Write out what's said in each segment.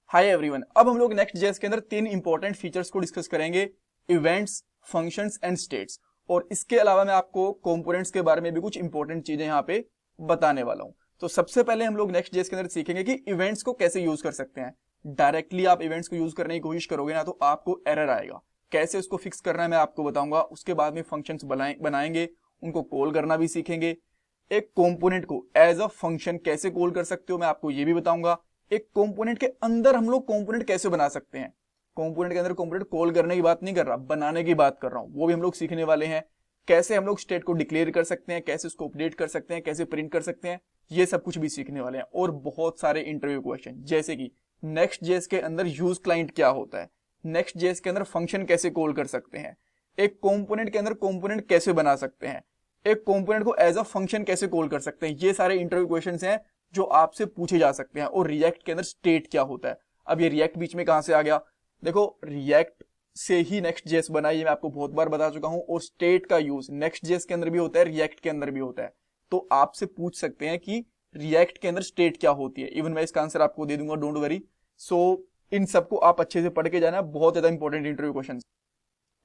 Hi everyone, अब हम लोग नेक्स्ट जेएस के अंदर तीन इंपॉर्टेंट फीचर्स को डिस्कस करेंगे। Events, functions and states. और इसके अलावा मैं आपको कंपोनेंट्स के बारे में भी कुछ इंपॉर्टेंट चीजें यहाँ पे बताने वाला हूँ। तो सबसे पहले हम लोग नेक्स्ट जेएस के अंदर सीखेंगे कि इवेंट्स को कैसे यूज कर सकते हैं। डायरेक्टली आप इवेंट्स को यूज करने की कोशिश करोगे ना तो आपको एरर आएगा। कैसे उसको फिक्स करना है मैं आपको बताऊंगा। उसके बाद में फंक्शंस बनाएंगे, उनको कॉल करना भी सीखेंगे। एक कंपोनेंट को एज अ फंक्शन कैसे कॉल कर सकते हो मैं आपको ये भी बताऊंगा। एक कंपोनेंट के अंदर हम लोग कंपोनेंट कैसे बना सकते हैं। कंपोनेंट के अंदर कंपोनेंट कॉल करने की बात नहीं कर रहा, बनाने की बात कर रहा हूं। वो भी हम लोग सीखने वाले हैं। कैसे हम लोग स्टेट को डिक्लेयर कर सकते हैं, कैसे उसको अपडेट कर सकते हैं, कैसे प्रिंट कर सकते हैं, ये सब कुछ भी सीखने वाले हैं। और बहुत सारे इंटरव्यू क्वेश्चन, जैसे कि नेक्स्ट जेएस के अंदर यूज क्लाइंट क्या होता है, नेक्स्ट जेएस के अंदर फंक्शन कैसे कॉल कर सकते हैं, एक कंपोनेंट के अंदर कंपोनेंट कैसे बना सकते हैं, एक कंपोनेंट को एज अ फंक्शन कैसे कॉल कर सकते हैं। ये सारे इंटरव्यू क्वेश्चंस हैं जो आपसे पूछे जा सकते हैं। और रिएक्ट के अंदर स्टेट क्या होता है। अब ये रिएक्ट बीच में कहां से आ गया? देखो, रिएक्ट से ही नेक्स्ट जेएस बना, ये मैं आपको बहुत बार बता चुका हूं। और स्टेट का यूज नेक्स्ट जेएस के अंदर भी होता है, रिएक्ट के अंदर भी होता है। तो आपसे पूछ सकते हैं कि रिएक्ट के अंदर स्टेट क्या होती है। इवन मैं इसका आंसर आपको दे दूंगा, डोंट वरी। सो इन सबको आप अच्छे से पढ़ के जाना, बहुत ज्यादा इंपॉर्टेंट इंटरव्यू क्वेश्चन।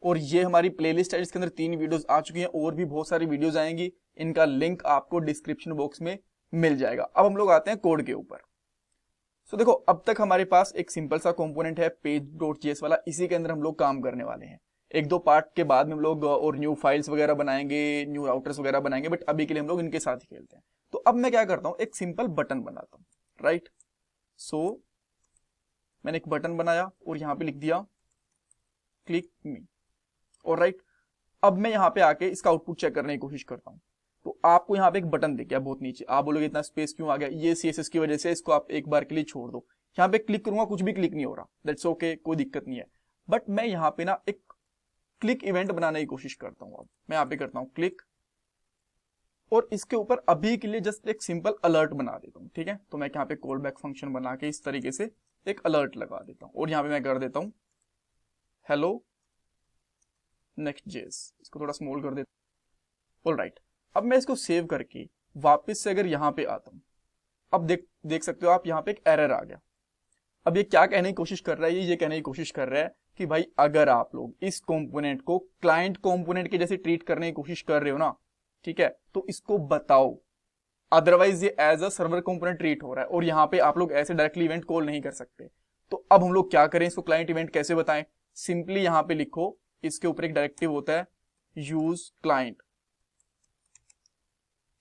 और ये हमारी प्लेलिस्ट है जिसके अंदर 3 वीडियोस आ चुकी हैं, और भी बहुत सारी वीडियोस आएंगी। इनका लिंक आपको डिस्क्रिप्शन बॉक्स में मिल जाएगा। अब हम लोग आते हैं कोड के ऊपर। सो देखो, अब तक हमारे पास एक सिंपल सा कंपोनेंट है page.js वाला, इसी के अंदर हम लोग काम करने वाले हैं। एक दो पार्ट के बाद में हम लोग और न्यू फाइल्स वगैरह बनाएंगे, न्यू राउटर्स वगैरह बनाएंगे, बट अभी के लिए हम लोग इनके साथ ही खेलते हैं। तो अब मैं क्या करता हूं, एक सिंपल बटन बनाता हूं, राइट। सो मैंने एक बटन बनाया और यहां पे लिख दिया क्लिक मी, और राइट। अब मैं यहाँ पे आके इसका आउटपुट चेक करने की कोशिश करता हूँ। तो आपको यहाँ पे एक बटन दिख गया बहुत नीचे। आप बोलोगे इतना स्पेस क्यों आ गया? ये सीएसएस की वजह से, इसको आप एक बार के लिए छोड़ दो। यहाँ पे क्लिक करूंगा, कुछ भी क्लिक नहीं हो रहा, दैट्स ओके, कोई दिक्कत नहीं है। बट मैं यहाँ पे ना एक क्लिक इवेंट बनाने की कोशिश करता हूँ। अब मैं यहाँ पे करता हूँ क्लिक, और इसके ऊपर अभी के लिए जस्ट एक सिंपल अलर्ट बना देता हूँ, ठीक है। तो मैं यहाँ पे कॉल बैक फंक्शन बना के इस तरीके से एक अलर्ट लगा देता हूँ, और यहाँ पे मैं कर देता हूँ हेलो नेक्स्ट जेएस। इसको थोड़ा स्मॉल कर देता हूँ। ऑलराइट, अब मैं इसको सेव करके वापस से अगर यहाँ पे आता हूँ, अब देख सकते हो आप, यहाँ पे एक एरर आ गया। अब ये क्या कहने की कोशिश कर रहा है? ये कहने की कोशिश कर रहा है कि भाई अगर आप लोग इस कंपोनेंट को क्लाइंट कंपोनेंट के जैसे ट्रीट करने की कोशिश कर रहे हो ना, ठीक है, तो इसको बताओ। अदरवाइज ये as a server component treat हो रहा है, और यहाँ पे आप लोग ऐसे डायरेक्टली इवेंट कॉल नहीं कर सकते। तो अब हम लोग क्या करें, इसको क्लाइंट इवेंट कैसे बताएं? सिंपली यहाँ पे लिखो, इसके ऊपर एक डायरेक्टिव होता है यूज क्लाइंट,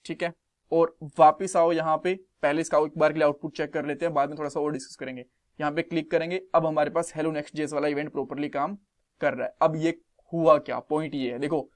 ठीक है। और वापिस आओ यहाँ पे, पहले इसका एक बार के लिए आउटपुट चेक कर लेते हैं, बाद में थोड़ा सा और डिस्कस करेंगे। यहाँ पे क्लिक करेंगे, अब हमारे पास हेलो नेक्स्ट जेएस वाला इवेंट प्रॉपर्ली काम कर रहा है। अब ये हुआ क्या, पॉइंट ये है, देखो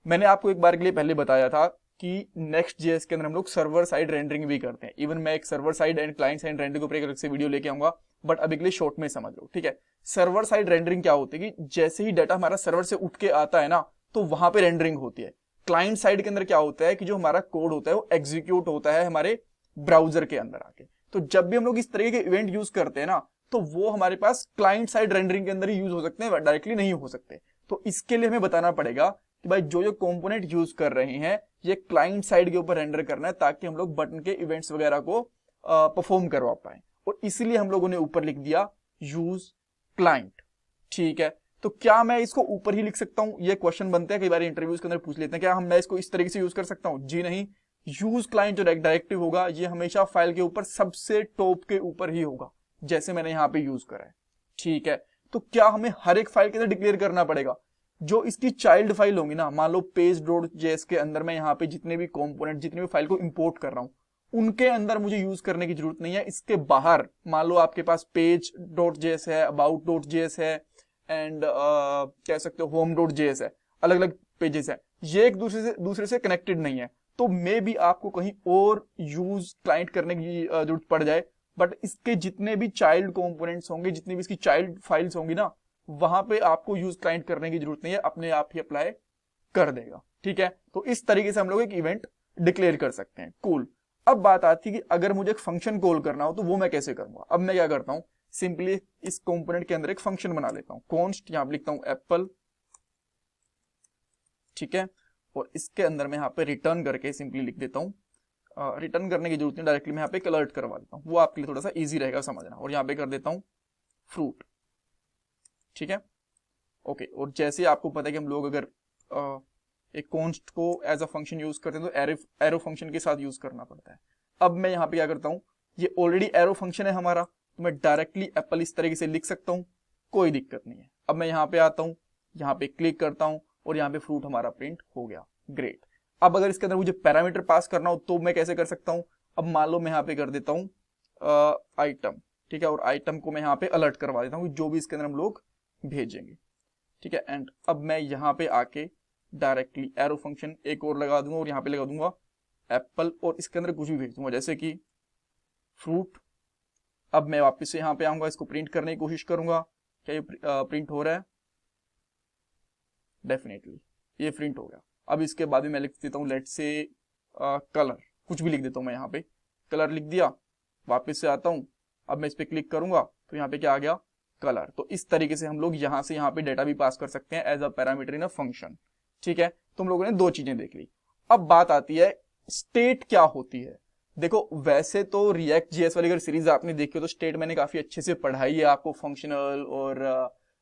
मैंने आपको एक बार के लिए पहले बताया था कि नेक्स्ट जेएस के अंदर हम लोग सर्वर साइड रेंडरिंग भी करते हैं। इवन मैं एक server side and client side rendering के ऊपर एक अलग से वीडियो लेके आऊंगा, बट अभी के लिए शॉर्ट में समझ लो, ठीक है। सर्वर साइड रेंडरिंग क्या होती है कि जैसे ही डाटा हमारा सर्वर से उठ के आता है ना, तो वहां पे रेंडरिंग होती है। क्लाइंट साइड के अंदर क्या होता है कि जो हमारा कोड होता है वो एग्जीक्यूट होता है हमारे ब्राउजर के अंदर आके। तो जब भी हम लोग इस तरीके के इवेंट यूज करते हैं ना, तो वो हमारे पास क्लाइंट साइड रेंडरिंग के अंदर ही यूज हो सकते हैं, डायरेक्टली नहीं हो सकते। तो इसके लिए हमें बताना पड़ेगा कि भाई जो कंपोनेंट यूज कर रहे हैं ये क्लाइंट साइड के ऊपर रेंडर करना है, ताकि हम लोग बटन के इवेंट्स वगैरह को परफॉर्म करवा पाए। और इसलिए हम लोगों ने ऊपर लिख दिया यूज क्लाइंट, ठीक है। तो क्या मैं इसको ऊपर ही लिख सकता हूं? ये क्वेश्चन बनते हैं कई बार इंटरव्यूज के अंदर, पूछ लेते हैं क्या मैं इसको इस तरीके से यूज कर सकता हूं? जी नहीं। यूज क्लाइंट जो डायरेक्टिव होगा ये हमेशा फाइल के ऊपर सबसे टॉप के ऊपर ही होगा, जैसे मैंने यहां पे यूज करा है, ठीक है। तो क्या हमें हर एक फाइल के अंदर डिक्लेयर करना पड़ेगा? जो इसकी चाइल्ड फाइल होंगी ना, मान लो page.js के अंदर मैं यहाँ पे जितने भी कंपोनेंट, जितने भी फाइल को इंपोर्ट कर रहा हूं, उनके अंदर मुझे यूज करने की जरूरत नहीं है। इसके बाहर मान लो आपके पास page.js है, about.js है, एंड कह सकते हो home.js है, अलग अलग पेजेस है, ये एक दूसरे से कनेक्टेड नहीं है। तो मे भी आपको कहीं और यूज क्लाइंट करने की जरूरत पड़ जाए, बट इसके जितने भी चाइल्ड कंपोनेंट्स होंगे, जितनी भी इसकी चाइल्ड फाइल्स होंगी ना, वहां पे आपको यूज क्लाइंट करने की जरूरत नहीं है, अपने आप ही अप्लाई कर देगा, ठीक है। तो इस तरीके से हम लोग एक इवेंट डिक्लेयर कर सकते हैं। कूल। अब बात आती है कि अगर मुझे एक फंक्शन कॉल करना हो तो वो मैं कैसे करूंगा। अब मैं क्या करता हूं, सिंपली इस कंपोनेंट के अंदर एक फंक्शन बना लेता हूं, कॉन्स्ट, यहां पे लिखता हूं एप्पल, ठीक है। और इसके अंदर मैं यहाँ पे रिटर्न करके सिंपली लिख देता हूँ, रिटर्न करने की जरूरत नहीं, डायरेक्टली मैं यहाँ पे एक अलर्ट करवा देता हूँ, वो आपके लिए थोड़ा सा इजी रहेगा समझना। और यहाँ पे कर देता हूँ फ्रूट, ठीक है। ओके, और जैसे आपको पता है कि हम लोग अगर एक कॉन्स्ट को एज अ फंक्शन यूज करते हैं तो एरो फंक्शन के साथ यूज करना पड़ता है। अब मैं यहाँ पे क्या करता हूँ, ये ऑलरेडी एरो फंक्शन है हमारा, तो मैं डायरेक्टली एप्पल इस तरीके से लिख सकता हूँ, कोई दिक्कत नहीं है। अब मैं यहाँ पे आता हूँ, यहाँ पे क्लिक करता हूँ और यहाँ पे फ्रूट हमारा प्रिंट हो गया, ग्रेट। अब अगर इसके अंदर मुझे पैरामीटर पास करना हो तो मैं कैसे कर सकता हूँ, अब मान लो मैं यहाँ पे कर देता हूँ आइटम, ठीक है, और आइटम को मैं यहाँ पे अलर्ट करवा देता हूँ जो भी इसके अंदर हम लोग भेजेंगे, ठीक है। एंड अब मैं यहाँ पे आके डायरेक्टली एरो फंक्शन एक और लगा दूंगा और यहाँ पे लगा दूंगा एप्पल और इसके अंदर कुछ भी भेज दूंगा जैसे कि फ्रूट। अब मैं वापस से यहाँ पे आऊंगा, इसको प्रिंट करने की कोशिश करूंगा, क्या ये प्रिंट हो रहा है, डेफिनेटली ये प्रिंट हो गया। अब इसके बाद भी मैं लिख देता हूँ लेट से कलर, कुछ भी लिख देता हूँ मैं यहाँ पे, कलर लिख दिया, वापस से आता हूँ, अब मैं इस पे क्लिक करूंगा तो यहाँ पे क्या आ गया, कलर। तो इस तरीके से हम लोग यहाँ से यहाँ पे डेटा भी पास कर सकते हैं as a parameter in a function, ठीक है। तो हम लोगों ने दो चीजें देख ली। अब बात आती है स्टेट क्या होती है। देखो वैसे तो रिएक्ट जीएस वाली अगर सीरीज आपने देखी हो तो स्टेट मैंने काफी अच्छे से पढ़ाई है आपको, फंक्शनल और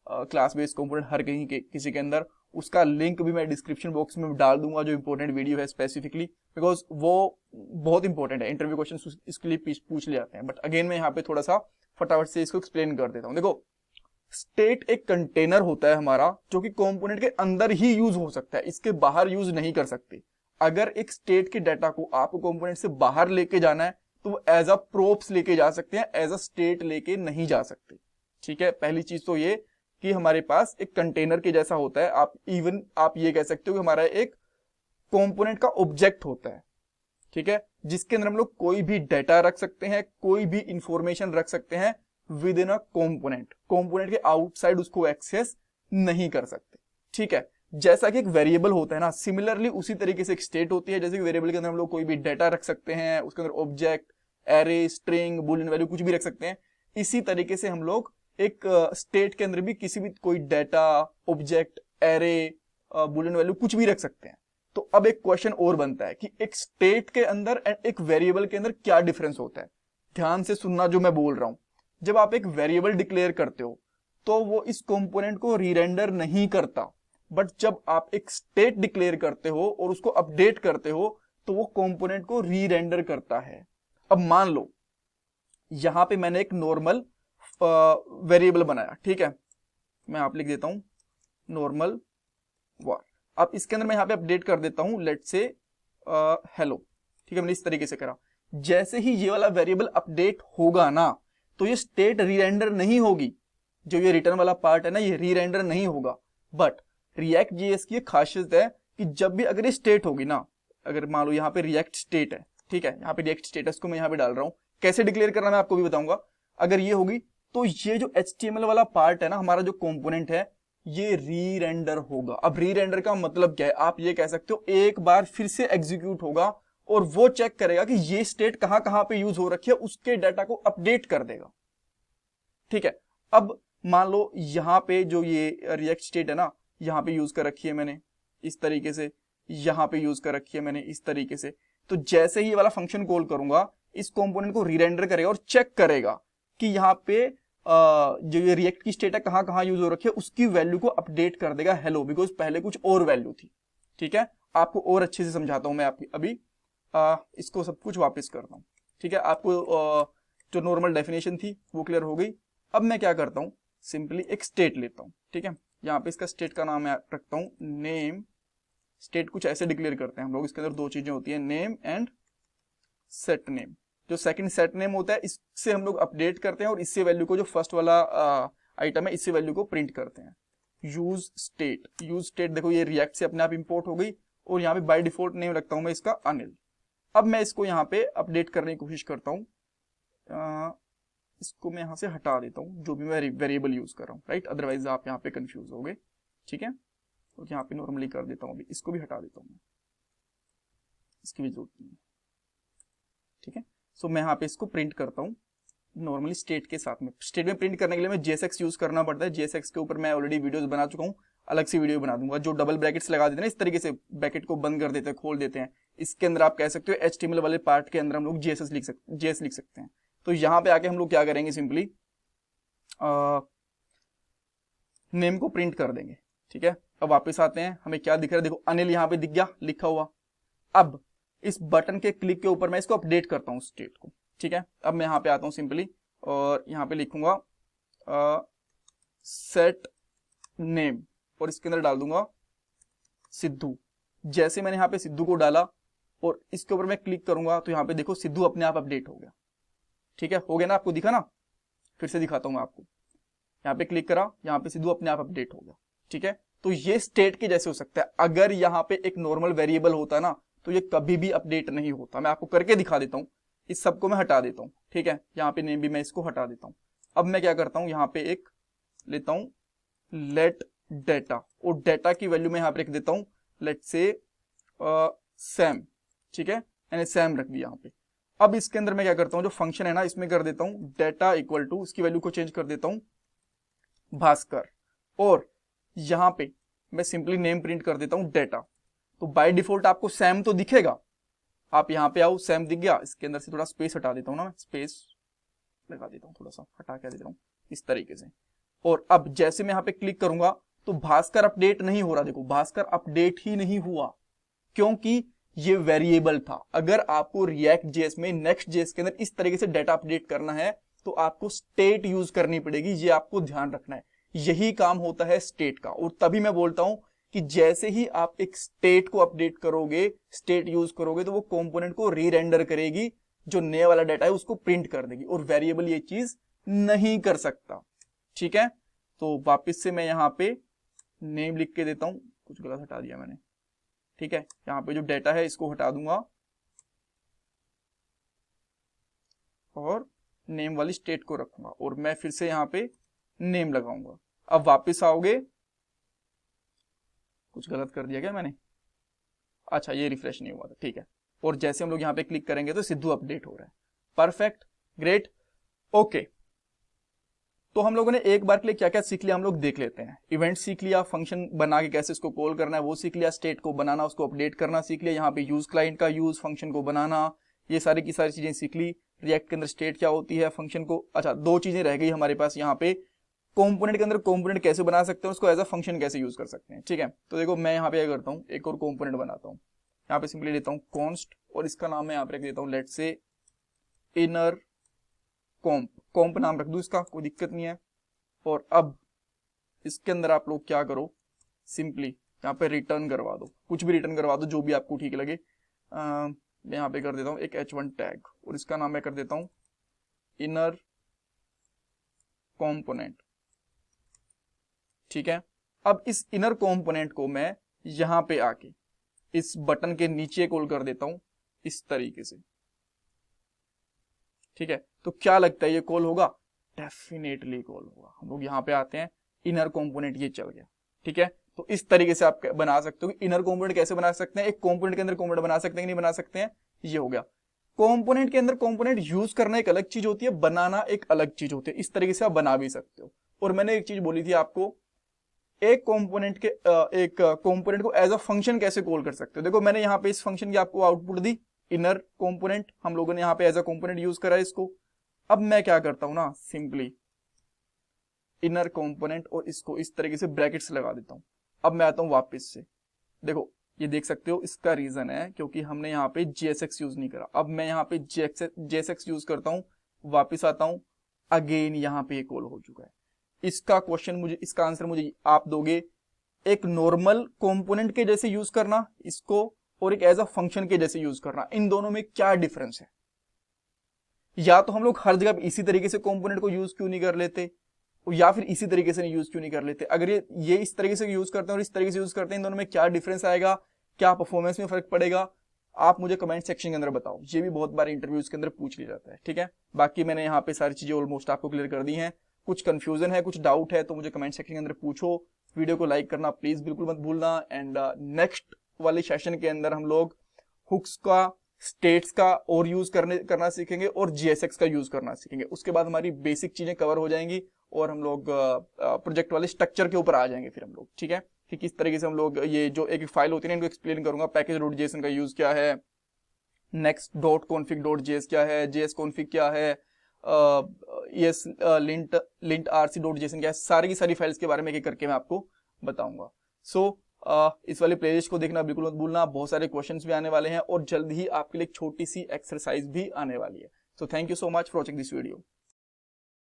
क्लास बेस्ड कंपोनेंट हर कहीं के किसी के अंदर, उसका लिंक भी मैं डिस्क्रिप्शन बॉक्स में डाल दूंगा, जो इंपॉर्टेंट वीडियो है स्पेसिफिकली, बिकॉज वो बहुत इंपॉर्टेंट है, इंटरव्यू क्वेश्चन इसके लिए पूछ ले जाते हैं। बट अगेन मैं यहाँ पे थोड़ा सा फटाफट से इसको एक्सप्लेन कर देता हूँ। देखो स्टेट एक कंटेनर होता है हमारा जो कि कंपोनेंट के अंदर ही यूज हो सकता है, इसके बाहर यूज नहीं कर सकते। अगर एक स्टेट के डाटा को आपको कंपोनेंट से बाहर लेके जाना है तो वो एज अ प्रोप्स लेके जा सकते हैं, एज अ स्टेट लेके नहीं जा सकते, ठीक है। पहली चीज तो ये कि हमारे पास एक कंटेनर के जैसा होता है, आप ये कह सकते हो कि हमारा एक कंपोनेंट का ऑब्जेक्ट होता है, ठीक है, जिसके अंदर हम लोग कोई भी डेटा रख सकते हैं, कोई भी इंफॉर्मेशन रख सकते हैं विद इन अ कंपोनेंट के आउटसाइड उसको एक्सेस नहीं कर सकते, ठीक है। जैसा कि एक वेरिएबल होता है ना, सिमिलरली उसी तरीके से एक स्टेट होती है। जैसे कि वेरिएबल के अंदर हम लोग कोई भी डेटा रख सकते हैं, उसके अंदर object, array, string, Boolean value कुछ भी रख सकते हैं, इसी तरीके से हम लोग एक स्टेट के अंदर भी किसी भी कोई data, object, array, Boolean value कुछ भी रख सकते हैं। तो अब एक क्वेश्चन और बनता है कि एक स्टेट के अंदर एंड एक वेरिएबल के अंदर क्या डिफरेंस होता है। ध्यान से सुनना जो मैं बोल रहा हूं, जब आप एक वेरिएबल डिक्लेयर करते हो तो वो इस कंपोनेंट को रीरेंडर नहीं करता, बट जब आप एक स्टेट डिक्लेयर करते हो और उसको अपडेट करते हो तो वो कंपोनेंट को रीरेंडर करता है। अब मान लो यहां पे मैंने एक नॉर्मल वेरिएबल बनाया, ठीक है, मैं आप लिख देता हूं नॉर्मल वार। अब इसके अंदर मैं यहां पे अपडेट कर देता हूं लेट से हेलो, ठीक है, मैंने इस तरीके से करा। जैसे ही ये वाला वेरिएबल अपडेट होगा ना तो ये स्टेट रीरेंडर नहीं होगी, जो ये रिटर्न वाला पार्ट है ना ये रीरेंडर नहीं होगा। बट रिएक्ट जीएस की एक खासियत है कि जब भी अगर ये स्टेट होगी ना, अगर मान लो यहाँ पे रिएक्ट स्टेट है, ठीक है, यहाँ पे रिएक्ट स्टेटस को मैं यहाँ पे डाल रहा हूँ, कैसे डिक्लेयर करना मैं आपको भी बताऊंगा। अगर ये होगी तो ये जो HTML वाला पार्ट है ना, हमारा जो कंपोनेंट है, ये री-रेंडर होगा। अब री-रेंडर का मतलब क्या है, आप ये कह सकते हो एक बार फिर से एग्जीक्यूट होगा और वो चेक करेगा कि ये स्टेट कहां कहां पे यूज हो रखी है, उसके डाटा को अपडेट कर देगा, ठीक है। अब मान लो यहां पे जो ये रिएक्ट स्टेट है ना, यहां पे यूज कर रखी है मैंने इस तरीके से, यहां पे यूज कर रखी है मैंने इस तरीके से, तो जैसे ही ये वाला फंक्शन कॉल करूंगा इस कंपोनेंट को री-रेंडर करेगा और चेक करेगा कि यहाँ पे जो ये रिएक्ट की स्टेट है कहां कहां यूज हो रखी है, उसकी वैल्यू को अपडेट कर देगा हेलो, बिकॉज पहले कुछ और वैल्यू थी, ठीक है। आपको और अच्छे से समझाता हूं मैं अभी इसको सब कुछ वापस करता हूं, ठीक है। आपको जो नॉर्मल डेफिनेशन थी वो क्लियर हो गई। अब मैं क्या करता हूं, सिंपली एक स्टेट लेता हूं, ठीक है, यहाँ पे इसका स्टेट का नाम मैं रखता हूं नेम। स्टेट कुछ ऐसे डिक्लेयर करते हैं हम लोग, इसके अंदर दो चीजें होती है, नेम एंड सेट नेम। जो सेकंड सेट नेम होता है इससे हम लोग अपडेट करते हैं और इससे वैल्यू को, जो फर्स्ट वाला आइटम है, इससे वैल्यू को प्रिंट करते हैं। यूज स्टेट देखो ये रिएक्ट से अपने आप इंपोर्ट हो गई और यहाँ पे बाय डिफॉल्ट नेम रखता हूं मैं इसका अनिल। अब मैं इसको यहाँ पे अपडेट करने की कोशिश करता हूँ, इसको मैं यहाँ से हटा देता हूँ जो भी मैं वेरिएबल यूज कर रहा हूँ, राइट, अदरवाइज आप यहाँ पे कंफ्यूज हो गए, ठीक है। तो यहाँ पे नॉर्मली कर देता हूँ, अभी इसको भी हटा देता हूँ, इसकी भी जरूरत नहीं है, ठीक है। सो मैं यहाँ पे इसको प्रिंट करता हूँ नॉर्मली स्टेट के साथ में। स्टेट में प्रिंट करने के लिए मैं JSX यूज करना पड़ता है, JSX के ऊपर मैं ऑलरेडी वीडियोस बना चुका हूँ, अलग से वीडियो बना दूंगा। जो डबल ब्रैकेट्स लगा देते हैं ना, इस तरीके से ब्रैकेट को बंद कर देते हैं, खोल देते हैं, इसके अंदर आप कह सकते हो HTML वाले पार्ट के अंदर हम लोग JS लिख सकते हैं। तो यहाँ पे आके हम लोग क्या करेंगे, सिंपली नेम को प्रिंट कर देंगे। ठीक है, अब वापस आते हैं, हमें क्या दिख रहा है, देखो अनिल यहाँ पे दिख गया लिखा हुआ। अब इस बटन के क्लिक के ऊपर मैं इसको अपडेट करता हूँ स्टेट को। ठीक है, अब मैं यहाँ पे आता हूँ सिंपली और यहाँ पे लिखूंगा सेट नेम और इसके अंदर डाल दूंगा सिद्धू। जैसे मैंने यहाँ पे सिद्धू को डाला और इसके ऊपर मैं क्लिक करूंगा तो यहाँ पे देखो सिद्धू अपने आप अपडेट हो गया। ठीक है, हो गया ना, आपको दिखा ना, फिर से दिखाता हूं मैं आपको। यहाँ पे क्लिक करा, यहाँ पे सिद्धू अपने आप अपडेट हो गया। ठीक है, तो ये स्टेट के जैसे हो सकता है। अगर यहाँ पे एक नॉर्मल वेरिएबल होता ना तो ये कभी भी अपडेट नहीं होता। मैं आपको करके दिखा देता हूँ, इस सबको मैं हटा देता हूँ। ठीक है, यहाँ पे नेम भी मैं इसको हटा देता हूँ। अब मैं क्या करता हूँ, यहाँ पे एक लेता हूँ लेट डेटा और डेटा की वैल्यू मैं यहाँ पे रख देता हूँ लेट से सैम। ठीक है, मैंने सैम रख दिया यहाँ पे। अब इसके अंदर मैं क्या करता हूँ, जो फंक्शन है ना इसमें कर देता हूँ डेटा इक्वल टू, इसकी वैल्यू को चेंज कर देता हूँ भास्कर और यहाँ पे मैं सिंपली नेम प्रिंट कर देता हूँ डेटा। तो बाय डिफॉल्ट आपको सैम तो दिखेगा, आप यहाँ पे आओ, सैम दिख गया। इसके अंदर से थोड़ा स्पेस हटा देता हूँ ना, मैं स्पेस लगा देता हूँ, थोड़ा सा हटा के दे रहा हूँ इस तरीके से। और अब जैसे मैं यहाँ पे क्लिक करूंगा तो भास्कर अपडेट नहीं हो रहा। देखो भास्कर अपडेट ही नहीं हुआ क्योंकि ये वेरिएबल था। अगर आपको रिएक्ट जेएस में नेक्स्ट जेएस के अंदर इस तरीके से डाटा अपडेट करना है तो आपको स्टेट यूज करनी पड़ेगी, ये आपको ध्यान रखना है। यही काम होता है स्टेट का। और तभी मैं बोलता हूं कि जैसे ही आप एक स्टेट को अपडेट करोगे, स्टेट यूज करोगे, तो वो कंपोनेंट को री-रेंडर करेगी, जो नया वाला डाटा है उसको प्रिंट कर देगी। और वेरिएबल ये चीज नहीं कर सकता। ठीक है, तो वापस से मैं यहाँ पे नेम लिख के देता हूं, कुछ गलत हटा दिया मैंने। ठीक है, यहाँ पे जो डेटा है इसको हटा दूंगा और नेम वाली स्टेट को रखूंगा और मैं फिर से यहाँ पे नेम लगाऊंगा। अब वापस आओगे, कुछ गलत कर दिया क्या मैंने, अच्छा ये रिफ्रेश नहीं हुआ था। ठीक है, और जैसे हम लोग यहाँ पे क्लिक करेंगे तो सिद्धू अपडेट हो रहा है। Perfect, great, okay. तो हम लोगों ने एक बार के लिए क्या क्या सीख लिया हम लोग देख लेते हैं। इवेंट सीख लिया, फंक्शन बना के कैसे इसको कॉल करना है वो सीख लिया, स्टेट को बनाना उसको अपडेट करना सीख लिया, यहाँ पे यूज क्लाइंट का यूज, फंक्शन को बनाना, ये सारी की सारी चीजें सीख ली। रिएक्ट के अंदर स्टेट क्या होती है, फंक्शन को, अच्छा दो चीजें रह गई हमारे पास यहाँ पे, कंपोनेंट के अंदर कंपोनेंट कैसे बना सकते हैं, उसको एज अ फंक्शन कैसे यूज कर सकते हैं। ठीक है, तो देखो मैं यहाँ पे क्या करता हूँ, एक और कंपोनेंट बनाता हूँ। यहाँ पे सिंपली लेता हूँ कॉन्स्ट और इसका नाम मैं यहाँ पे रख देता हूँ लेट से इनर कॉम्प। कॉम्प नाम रख दू इसका, कोई दिक्कत नहीं है। और अब इसके अंदर आप लोग क्या करो, सिंपली यहाँ पे रिटर्न करवा दो, कुछ भी रिटर्न करवा दो जो भी आपको ठीक लगे। मैं यहाँ पे कर देता हूँ एक h1 टैग और इसका नाम मैं कर देता हूँ इनर कंपोनेंट। ठीक है, अब इस इनर कंपोनेंट को मैं यहाँ पे आके इस बटन के नीचे कॉल कर देता हूँ इस तरीके से। ठीक है, तो क्या लगता है ये कॉल होगा, डेफिनेटली कॉल होगा। हम लोग यहाँ पे आते हैं, इनर कंपोनेंट ये चल गया। ठीक है, तो इस तरीके से आप बना सकते हो कि इनर कंपोनेंट कैसे बना सकते हैं, एक कंपोनेंट के अंदर कंपोनेंट बना सकते हैं कि नहीं बना सकते हैं, ये हो गया। कंपोनेंट के अंदर कंपोनेंट यूज करना एक अलग चीज होती है, बनाना एक अलग चीज होती है। इस तरीके से आप बना भी सकते हो। और मैंने एक चीज बोली थी आपको, एक कंपोनेंट को एज अ फंक्शन कैसे कॉल कर सकते हो। देखो मैंने यहाँ पे इस फंक्शन की आपको आउटपुट दी, इनर कंपोनेंट हम लोगों ने यहाँ पे एज अ कंपोनेंट यूज करा है इसको। अब मैं क्या करता हूं ना, सिंपली इनर कंपोनेंट और इसको इस तरीके से ब्रैकेट्स लगा देता हूं। अब मैं आता हूं वापस से, देखो ये देख सकते हो, इसका रीजन है क्योंकि हमने यहाँ पे JSX यूज नहीं करा। अब मैं यहाँ पे JSX यूज करता हूँ, वापिस आता हूँ, अगेन यहाँ पे कॉल हो चुका है। इसका क्वेश्चन मुझे, इसका आंसर मुझे आप दोगे, एक नॉर्मल कंपोनेंट के जैसे यूज करना इसको और एक एज अ फंक्शन के जैसे यूज करना, इन दोनों में क्या डिफरेंस है। या तो हम लोग हर जगह इसी तरीके से कंपोनेंट को यूज क्यों नहीं कर लेते, या फिर इसी तरीके से यूज क्यों नहीं कर लेते। अगर ये इस तरीके से यूज करते हैं और इस तरीके से यूज करते हैं, इन दोनों में क्या डिफरेंस आएगा, क्या परफॉर्मेंस में फर्क पड़ेगा, आप मुझे कमेंट सेक्शन के अंदर बताओ। ये भी बहुत बार इंटरव्यूज के अंदर पूछ लिया जाता है। ठीक है, बाकी मैंने यहाँ पे सारी चीजें ऑलमोस्ट आपको क्लियर कर दी हैं। कुछ कंफ्यूजन है, कुछ डाउट है तो मुझे कमेंट सेक्शन के अंदर पूछो। वीडियो को लाइक करना प्लीज बिल्कुल मत भूलना। एंड नेक्स्ट वाले सेशन के अंदर हम लोग हुक्स का, स्टेट्स का और यूज करना सीखेंगे और JSX का यूज करना सीखेंगे। उसके बाद हमारी बेसिक चीजें कवर हो जाएंगी और हम लोग प्रोजेक्ट वाले स्ट्रक्चर के ऊपर आ जाएंगे फिर हम लोग। ठीक है, कि किस तरीके से हम लोग ये जो एक फाइल होती है इनको एक्सप्लेन करूंगा। पैकेज.json का यूज क्या है, next.config.js क्या है, JS config क्या है, ES लिंट लिंट rc.json क्या है, सारी की सारी फाइल्स के बारे में एक एक करके मैं आपको बताऊंगा। सो इस वाली प्लेलिस्ट को देखना बिल्कुल मत भूलना, बहुत सारे क्वेश्चंस भी आने वाले हैं और जल्द ही आपके लिए एक छोटी सी एक्सरसाइज भी आने वाली है। So thank you so much for watching this video.